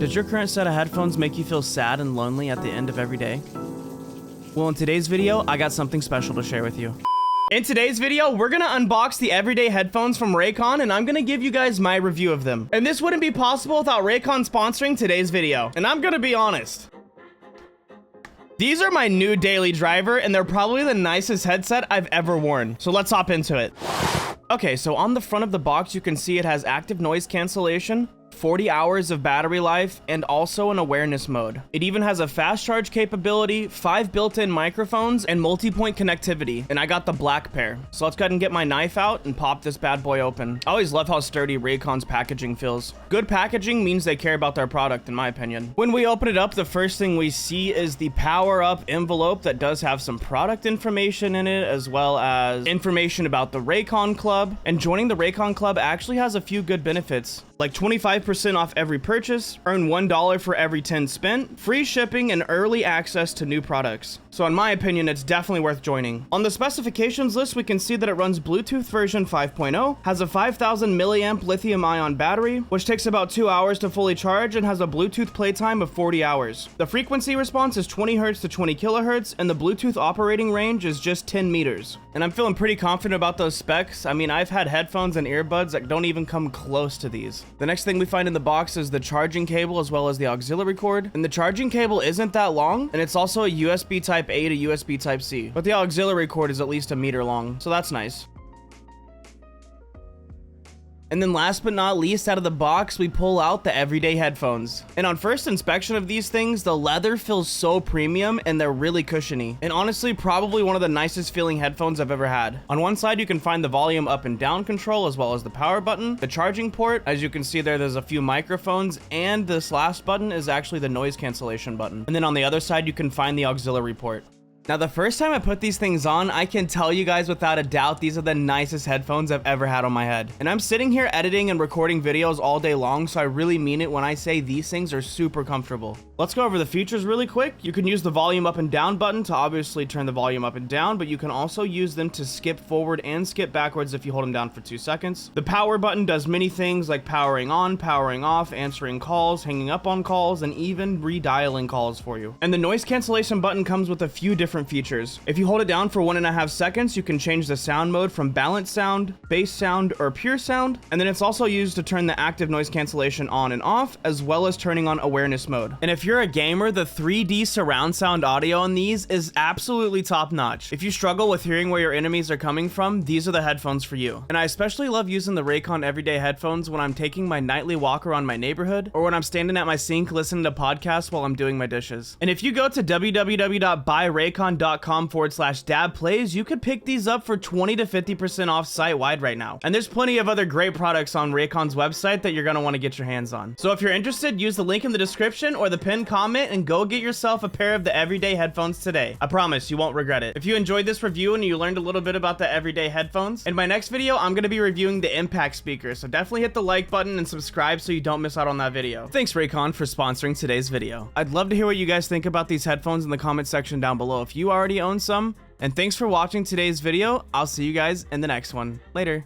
Does your current set of headphones make you feel sad and lonely at the end of every day? Well, in today's video, I got something special to share with you. In today's video, we're gonna unbox the everyday headphones from Raycon, and I'm gonna give you guys my review of them. And this wouldn't be possible without Raycon sponsoring today's video. And I'm gonna be honest. These are my new daily driver, and they're probably the nicest headset I've ever worn. So let's hop into it. Okay, so on the front of the box, you can see it has active noise cancellation, 40 hours of battery life, and also an awareness mode. It even has a fast charge capability, 5 built-in microphones, and multi-point connectivity. And I got the black pair. So let's go ahead and get my knife out and pop this bad boy open. I always love how sturdy Raycon's packaging feels. Good packaging means they care about their product, in my opinion. When we open it up, the first thing we see is the power-up envelope that does have some product information in it, as well as information about the Raycon Club. And joining the Raycon Club actually has a few good benefits, like 25% off every purchase, earn $1 for every 10 spent, free shipping, and early access to new products. So in my opinion, it's definitely worth joining. On the specifications list, we can see that it runs Bluetooth version 5.0, has a 5000 milliamp lithium ion battery, which takes about 2 hours to fully charge, and has a Bluetooth playtime of 40 hours. The frequency response is 20 Hz to 20 kHz, and the Bluetooth operating range is just 10 meters. And I'm feeling pretty confident about those specs. I mean, I've had headphones and earbuds that don't even come close to these. The next thing we find in the box is the charging cable as well as the auxiliary cord. And the charging cable isn't that long, and it's also a USB Type A to USB Type C. But the auxiliary cord is at least a meter long, so that's nice. And then last but not least, out of the box, we pull out the everyday headphones. And on first inspection of these things, the leather feels so premium and they're really cushiony. And honestly, probably one of the nicest feeling headphones I've ever had. On one side, you can find the volume up and down control as well as the power button, the charging port. As you can see there's a few microphones, and this last button is actually the noise cancellation button. And then on the other side, you can find the auxiliary port. Now, the first time I put these things on, I can tell you guys without a doubt, these are the nicest headphones I've ever had on my head. And I'm sitting here editing and recording videos all day long, so I really mean it when I say these things are super comfortable. Let's go over the features really quick. You can use the volume up and down button to obviously turn the volume up and down, but you can also use them to skip forward and skip backwards if you hold them down for 2 seconds. The power button does many things like powering on, powering off, answering calls, hanging up on calls, and even redialing calls for you. And the noise cancellation button comes with a few different features. If you hold it down for 1.5 seconds, you can change the sound mode from balanced sound, bass sound, or pure sound. And then it's also used to turn the active noise cancellation on and off, as well as turning on awareness mode. And if you're a gamer, the 3D surround sound audio on these is absolutely top notch. If you struggle with hearing where your enemies are coming from, these are the headphones for you. And I especially love using the Raycon everyday headphones when I'm taking my nightly walk around my neighborhood, or when I'm standing at my sink listening to podcasts while I'm doing my dishes. And if you go to www.buyraycon.com/dabplays, you could pick these up for 20 to 50% off site-wide right now. And there's plenty of other great products on Raycon's website that you're going to want to get your hands on. So if you're interested, use the link in the description or the pinned comment and go get yourself a pair of the everyday headphones today. I promise you won't regret it. If you enjoyed this review and you learned a little bit about the everyday headphones, in my next video, I'm going to be reviewing the Impact speaker. So definitely hit the like button and subscribe so you don't miss out on that video. Thanks Raycon for sponsoring today's video. I'd love to hear what you guys think about these headphones in the comment section down below if you already own some. And thanks for watching today's video. I'll see you guys in the next one. Later.